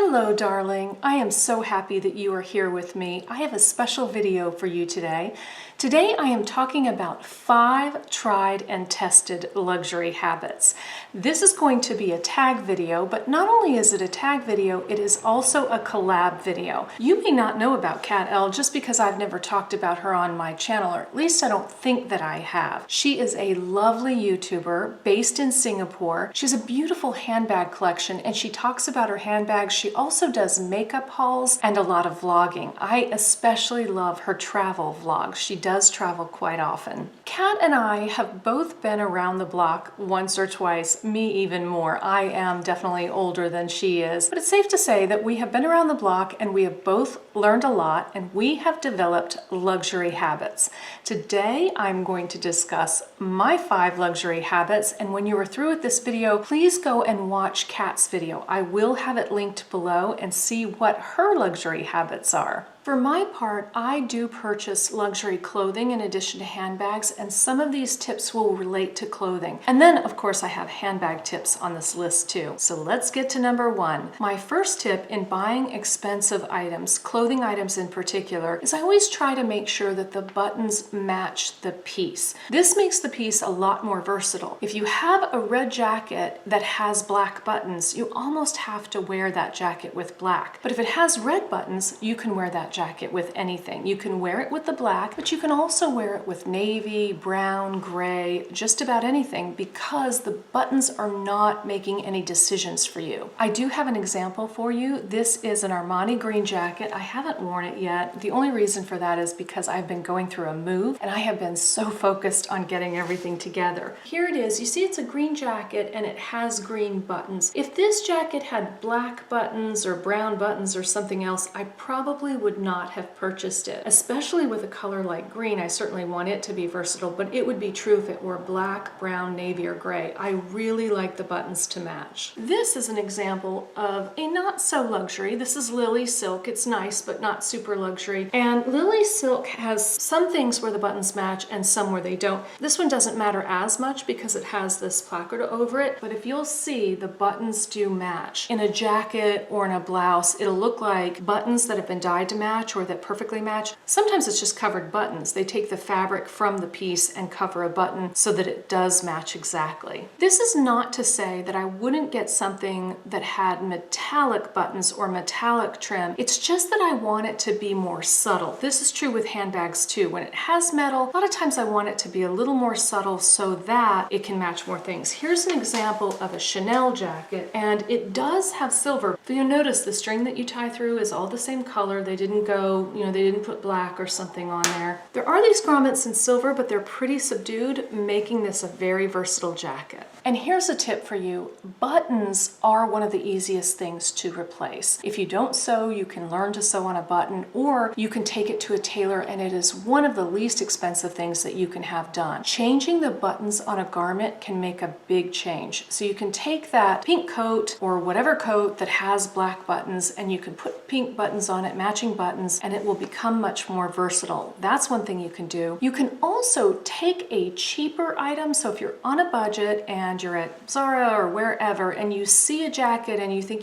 Hello, darling. I am so happy that you are here with me. I have a special video for you today. Today I am talking about 5 tried and tested luxury habits. This is going to be a tag video, but not only is it a tag video, it is also a collab video. You may not know about Cat L just because I've never talked about her on my channel, or at least I don't think that I have. She is a lovely YouTuber based in Singapore. She has a beautiful handbag collection and she talks about her handbags. She also does makeup hauls and a lot of vlogging. I especially love her travel vlogs. She does travel quite often. Kat and I have both been around the block once or twice, me even more. I am definitely older than she is, but it's safe to say that we have been around the block and we have both learned a lot and we have developed luxury habits. Today I'm going to discuss my 5 luxury habits, and when you are through with this video, please go and watch Kat's video. I will have it linked below and see what her luxury habits are. For my part, I do purchase luxury clothing in addition to handbags, and some of these tips will relate to clothing. And then, of course, I have handbag tips on this list too. So let's get to number 1. My first tip in buying expensive items, clothing items in particular, is I always try to make sure that the buttons match the piece. This makes the piece a lot more versatile. If you have a red jacket that has black buttons, you almost have to wear that jacket with black. But if it has red buttons, you can wear that jacket with anything. You can wear it with the black, but you can also wear it with navy, brown, gray, just about anything, because the buttons are not making any decisions for you. I do have an example for you. This is an Armani green jacket. I haven't worn it yet. The only reason for that is because I've been going through a move and I have been so focused on getting everything together. Here it is. You see it's a green jacket and it has green buttons. If this jacket had black buttons or brown buttons or something else, I probably would not have purchased it. Especially with a color like green, I certainly want it to be versatile, but it would be true if it were black, brown, navy, or gray. I really like the buttons to match. This is an example of a not so luxury. This is Lily Silk. It's nice, but not super luxury. And Lily Silk has some things where the buttons match and some where they don't. This one doesn't matter as much because it has this placard over it, but if you'll see, the buttons do match. In a jacket or in a blouse, it'll look like buttons that have been dyed to match or that perfectly match. Sometimes it's just covered buttons. They take the fabric from the piece and cover a button so that it does match exactly. This is not to say that I wouldn't get something that had metallic buttons or metallic trim. It's just that I want it to be more subtle. This is true with handbags too. When it has metal, a lot of times I want it to be a little more subtle so that it can match more things. Here's an example of a Chanel jacket, and it does have silver. But you'll notice the string that you tie through is all the same color. They didn't go, they didn't put black or something on there. There are these grommets in silver, but they're pretty subdued, making this a very versatile jacket. And here's a tip for you. Buttons are one of the easiest things to replace. If you don't sew, you can learn to sew on a button, or you can take it to a tailor, and it is one of the least expensive things that you can have done. Changing the buttons on a garment can make a big change. So you can take that pink coat or whatever coat that has black buttons, and you can put pink buttons on it, matching buttons, and it will become much more versatile. That's one thing you can do. You can also take a cheaper item. So if you're on a budget and you're at Zara or wherever and you see a jacket and you think,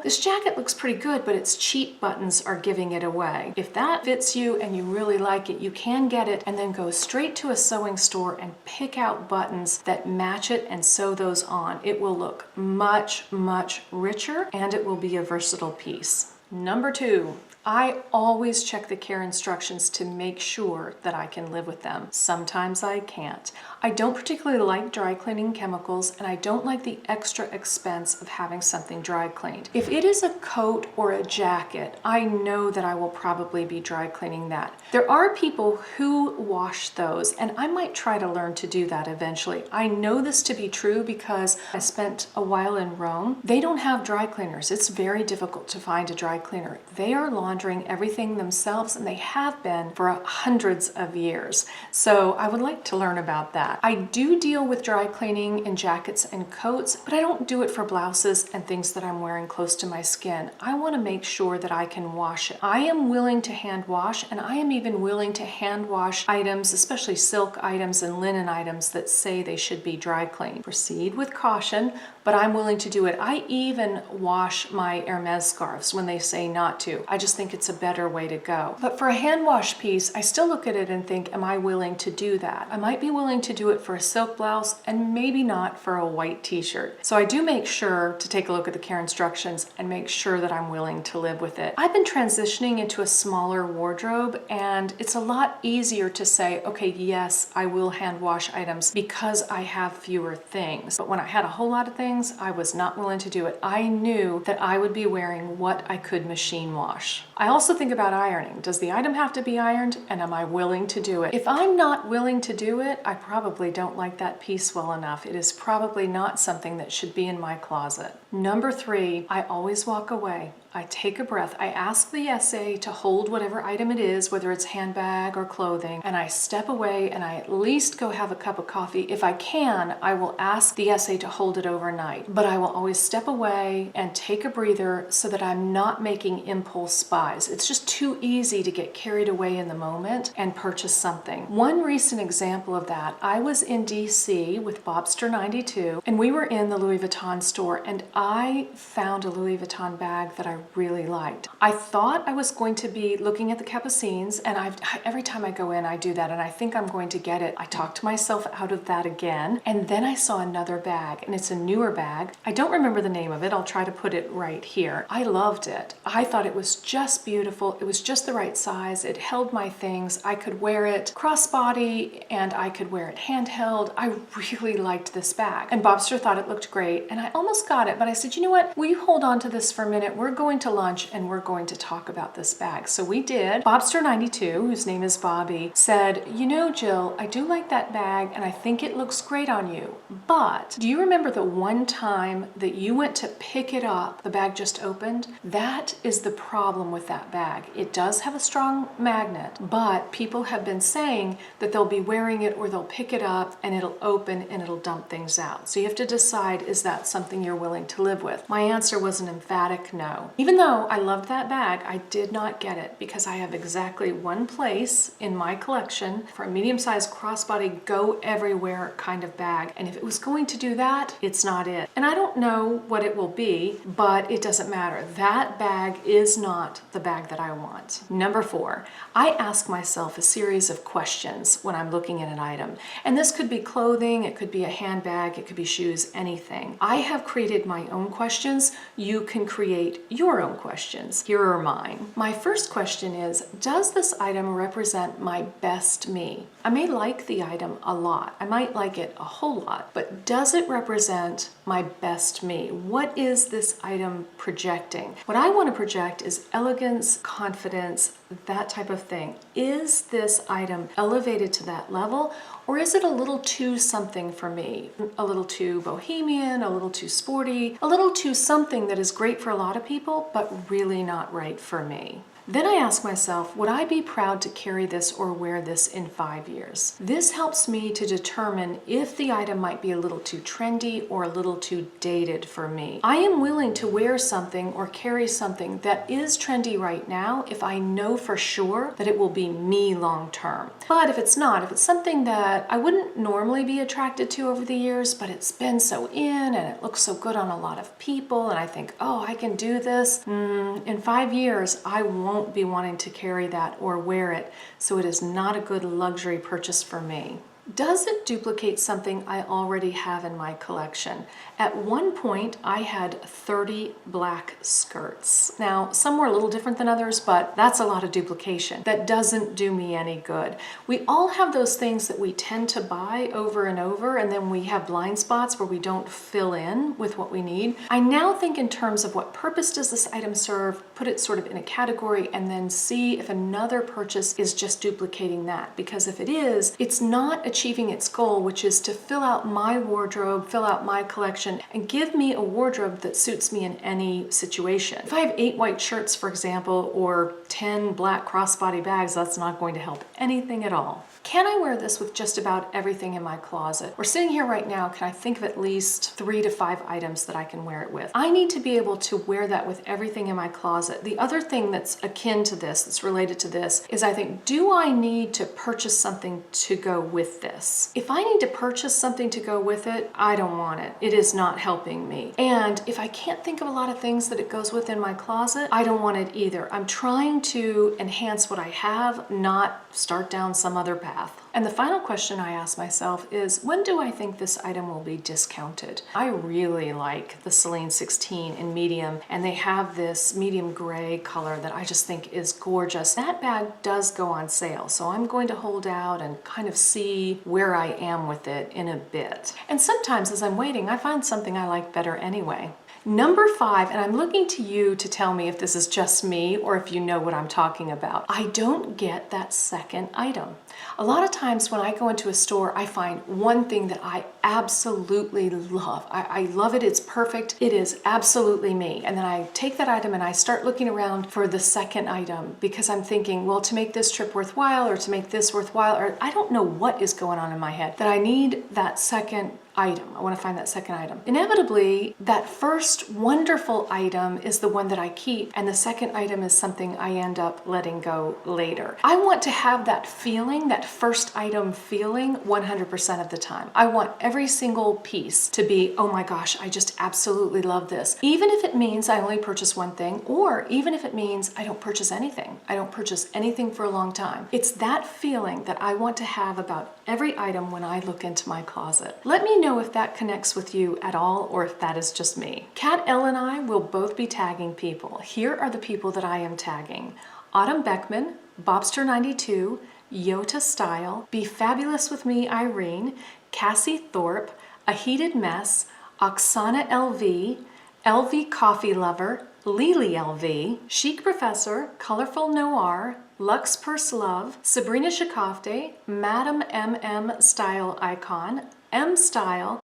this jacket looks pretty good, but its cheap buttons are giving it away. If that fits you and you really like it, you can get it and then go straight to a sewing store and pick out buttons that match it and sew those on. It will look much, much richer and it will be a versatile piece. Number 2. I always check the care instructions to make sure that I can live with them. Sometimes I can't. I don't particularly like dry cleaning chemicals, and I don't like the extra expense of having something dry cleaned. If it is a coat or a jacket, I know that I will probably be dry cleaning that. There are people who wash those, and I might try to learn to do that eventually. I know this to be true because I spent a while in Rome. They don't have dry cleaners. It's very difficult to find a dry cleaner. They are laundry laundering everything themselves, and they have been for hundreds of years. So I would like to learn about that. I do deal with dry cleaning in jackets and coats, but I don't do it for blouses and things that I'm wearing close to my skin. I want to make sure that I can wash it. I am willing to hand wash, and I am even willing to hand wash items, especially silk items and linen items that say they should be dry cleaned. Proceed with caution, but I'm willing to do it. I even wash my Hermes scarves when they say not to. I just think it's a better way to go. But for a hand wash piece, I still look at it and think, am I willing to do that? I might be willing to do it for a silk blouse and maybe not for a white t-shirt. So I do make sure to take a look at the care instructions and make sure that I'm willing to live with it. I've been transitioning into a smaller wardrobe, and it's a lot easier to say, okay, yes, I will hand wash items because I have fewer things. But when I had a whole lot of things, I was not willing to do it. I knew that I would be wearing what I could machine wash. I also think about ironing. Does the item have to be ironed, and am I willing to do it? If I'm not willing to do it, I probably don't like that piece well enough. It is probably not something that should be in my closet. Number 3, I always walk away. I take a breath. I ask the SA to hold whatever item it is, whether it's handbag or clothing, and I step away and I at least go have a cup of coffee. If I can, I will ask the SA to hold it overnight, but I will always step away and take a breather so that I'm not making impulse buys. It's just too easy to get carried away in the moment and purchase something. One recent example of that, I was in DC with Bobster 92, and we were in the Louis Vuitton store, and I found a Louis Vuitton bag that I really liked. I thought I was going to be looking at the capucines, and every time I go in, I do that, and I think I'm going to get it. I talked myself out of that again, and then I saw another bag, and it's a newer bag. I don't remember the name of it. I'll try to put it right here. I loved it. I thought it was just beautiful. It was just the right size. It held my things. I could wear it crossbody, and I could wear it handheld. I really liked this bag, and Bobster thought it looked great, and I almost got it, but I said, you know what? Will you hold on to this for a minute? We're going to lunch and we're going to talk about this bag. So we did. Bobster 92, whose name is Bobby, said, you know, Jill, I do like that bag and I think it looks great on you. But do you remember the one time that you went to pick it up, the bag just opened? That is the problem with that bag. It does have a strong magnet, but people have been saying that they'll be wearing it or they'll pick it up and it'll open and it'll dump things out. So you have to decide, is that something you're willing to live with? My answer was an emphatic no. Even though I loved that bag, I did not get it because I have exactly one place in my collection for a medium-sized crossbody go everywhere kind of bag. And if it was going to do that, it's not it. And I don't know what it will be, but it doesn't matter. That bag is not the bag that I want. Number 4, I ask myself a series of questions when I'm looking at an item. And this could be clothing, it could be a handbag, it could be shoes, anything. I have created my own questions. You can create your own questions. Here are mine. My first question is, does this item represent my best me? I may like the item a lot. I might like it a whole lot, but does it represent my best me? What is this item projecting? What I want to project is elegance, confidence, that type of thing. Is this item elevated to that level, or is it a little too something for me? A little too bohemian, a little too sporty, a little too something that is great for a lot of people, but really not right for me. Then I ask myself, would I be proud to carry this or wear this in 5 years? This helps me to determine if the item might be a little too trendy or a little too dated for me. I am willing to wear something or carry something that is trendy right now if I know for sure that it will be me long term. But if it's not, if it's something that I wouldn't normally be attracted to over the years, but it's been so in and it looks so good on a lot of people and I think, oh, I can do this. In 5 years, I won't be wanting to carry that or wear it, so it is not a good luxury purchase for me. Does it duplicate something I already have in my collection? At one point, I had 30 black skirts. Now, some were a little different than others, but that's a lot of duplication. That doesn't do me any good. We all have those things that we tend to buy over and over, and then we have blind spots where we don't fill in with what we need. I now think in terms of what purpose does this item serve, put it sort of in a category, and then see if another purchase is just duplicating that. Because if it is, it's not a achieving its goal, which is to fill out my wardrobe, fill out my collection, and give me a wardrobe that suits me in any situation. If I have 8 white shirts, for example, or 10 black crossbody bags, that's not going to help anything at all. Can I wear this with just about everything in my closet? We're sitting here right now, can I think of at least 3 to 5 items that I can wear it with? I need to be able to wear that with everything in my closet. The other thing that's akin to this, that's related to this, is I think, do I need to purchase something to go with this? If I need to purchase something to go with it, I don't want it. It is not helping me. And if I can't think of a lot of things that it goes with in my closet, I don't want it either. I'm trying to enhance what I have, not start down some other path. And the final question I ask myself is, when do I think this item will be discounted? I really like the Celine 16 in medium, and they have this medium gray color that I just think is gorgeous. That bag does go on sale, so I'm going to hold out and kind of see where I am with it in a bit. And sometimes as I'm waiting, I find something I like better anyway. Number 5, and I'm looking to you to tell me if this is just me or if you know what I'm talking about. I don't get that second item. A lot of times when I go into a store, I find one thing that I absolutely love. I love it, it's perfect, it is absolutely me. And then I take that item and I start looking around for the second item because I'm thinking, well, to make this trip worthwhile or to make this worthwhile, or I don't know what is going on in my head, that I need that second item. I want to find that second item. Inevitably, that first wonderful item is the one that I keep, and the second item is something I end up letting go later. I want to have that feeling, that first item feeling 100% of the time. I want every single piece to be, oh my gosh, I just absolutely love this. Even if it means I only purchase one thing, or even if it means I don't purchase anything. I don't purchase anything for a long time. It's that feeling that I want to have about every item when I look into my closet. Let me know if that connects with you at all or if that is just me. Kat L and I will both be tagging people. Here are the people that I am tagging. Autumn Beckman, Bobster 92, YotaStyle, Be Fabulous With Me Irene, Cassie Thorpe, A Heated Mess, Oxana LV, LVCoffeeLver, Lily LV, Chicprofessor, Colourful Noir, Lux Purse Love, Sabrina Shekofteh, Madaam MStyle Icon, MStyle.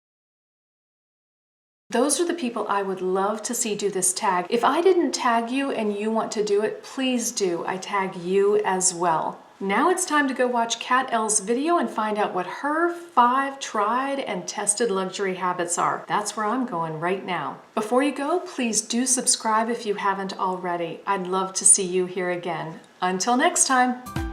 Those are the people I would love to see do this tag. If I didn't tag you and you want to do it, please do. I tag you as well. Now it's time to go watch Kat L's video and find out what her 5 tried and tested luxury habits are. That's where I'm going right now. Before you go, please do subscribe if you haven't already. I'd love to see you here again. Until next time.